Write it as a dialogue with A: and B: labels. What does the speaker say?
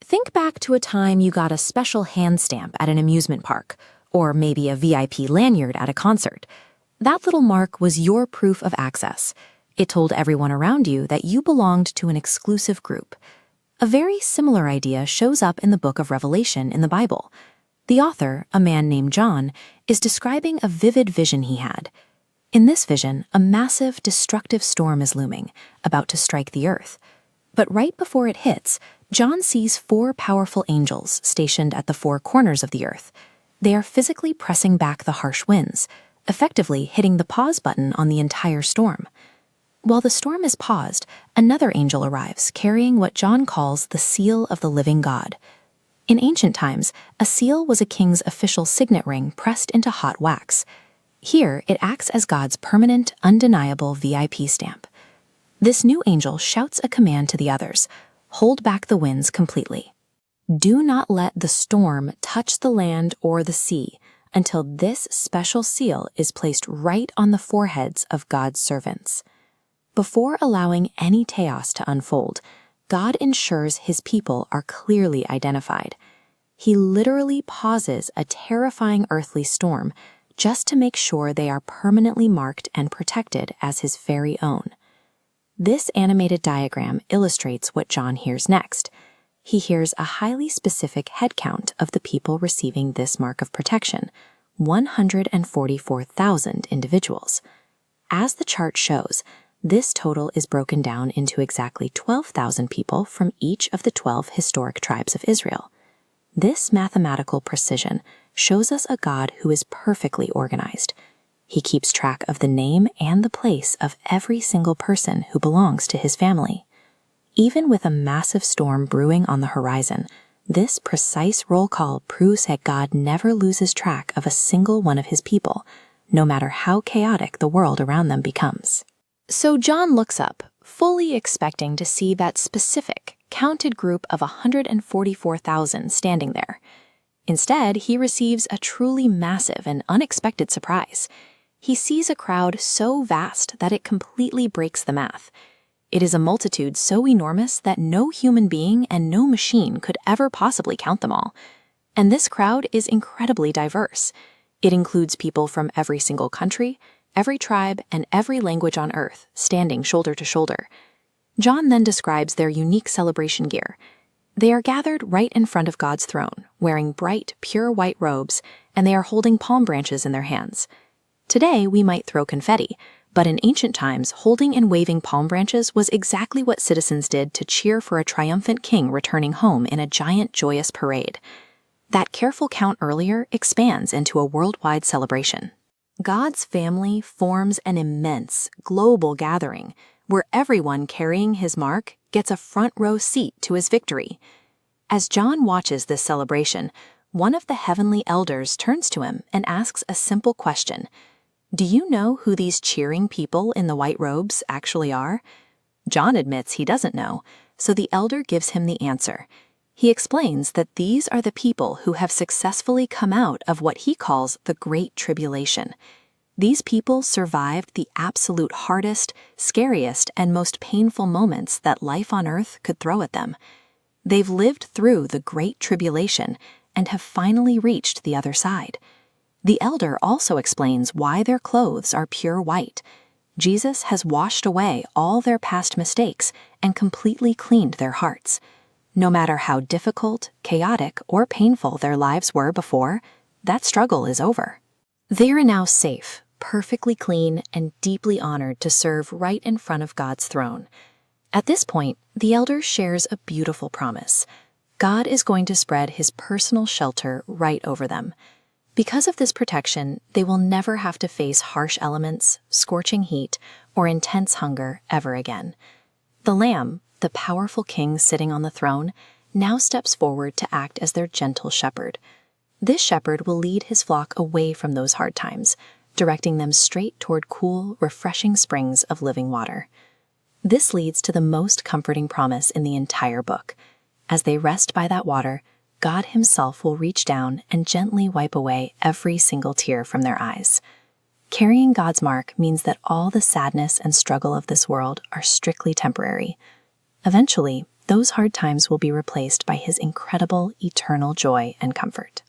A: Think back to a time you got a special hand stamp at an amusement park, or maybe a VIP lanyard at a concert. That little mark was your proof of access. It told everyone around you that you belonged to an exclusive group. A very similar idea shows up in the book of Revelation in the Bible. The author, a man named John, is describing a vivid vision he had. In this vision, a massive, destructive storm is looming, about to strike the earth. But right before it hits, John sees 4 powerful angels stationed at the 4 corners of the earth. They are physically pressing back the harsh winds, effectively hitting the pause button on the entire storm. While the storm is paused, another angel arrives carrying what John calls the seal of the living God. In ancient times, a seal was a king's official signet ring pressed into hot wax. Here, it acts as God's permanent, undeniable VIP stamp. This new angel shouts a command to the others: hold back the winds completely. Do not let the storm touch the land or the sea until this special seal is placed right on the foreheads of God's servants. Before allowing any chaos to unfold, God ensures his people are clearly identified. He literally pauses a terrifying earthly storm just to make sure they are permanently marked and protected as his very own. This animated diagram illustrates what John hears next. He hears a highly specific head count of the people receiving this mark of protection: 144,000 individuals. As the chart shows, this total is broken down into exactly 12,000 people from each of the 12 historic tribes of Israel. This mathematical precision shows us a God who is perfectly organized. He keeps track of the name and the place of every single person who belongs to his family. Even with a massive storm brewing on the horizon, this precise roll call proves that God never loses track of a single one of his people, no matter how chaotic the world around them becomes. So John looks up, fully expecting to see that specific, counted group of 144,000 standing there. Instead, he receives a truly massive and unexpected surprise. He sees a crowd so vast that it completely breaks the math. It is a multitude so enormous that no human being and no machine could ever possibly count them all. And this crowd is incredibly diverse. It includes people from every single country, every tribe, and every language on earth, standing shoulder to shoulder. John then describes their unique celebration gear. They are gathered right in front of God's throne, wearing bright, pure white robes, and they are holding palm branches in their hands. Today, we might throw confetti, but in ancient times, holding and waving palm branches was exactly what citizens did to cheer for a triumphant king returning home in a giant, joyous parade. That careful count earlier expands into a worldwide celebration. God's family forms an immense, global gathering where everyone carrying his mark gets a front row seat to his victory. As John watches this celebration, one of the heavenly elders turns to him and asks a simple question: do you know who these cheering people in the white robes actually are? John admits he doesn't know, so the elder gives him the answer. He explains that these are the people who have successfully come out of what he calls the Great Tribulation. These people survived the absolute hardest, scariest, and most painful moments that life on earth could throw at them. They've lived through the Great Tribulation and have finally reached the other side. The elder also explains why their clothes are pure white. Jesus has washed away all their past mistakes and completely cleaned their hearts. No matter how difficult, chaotic, or painful their lives were before, that struggle is over. They are now safe, perfectly clean, and deeply honored to serve right in front of God's throne. At this point, the elder shares a beautiful promise. God is going to spread his personal shelter right over them. Because of this protection, they will never have to face harsh elements, scorching heat, or intense hunger ever again. The Lamb, the powerful king sitting on the throne, now steps forward to act as their gentle shepherd. This shepherd will lead his flock away from those hard times, directing them straight toward cool, refreshing springs of living water. This leads to the most comforting promise in the entire book. As they rest by that water, God himself will reach down and gently wipe away every single tear from their eyes. Carrying God's mark means that all the sadness and struggle of this world are strictly temporary. Eventually, those hard times will be replaced by his incredible eternal joy and comfort.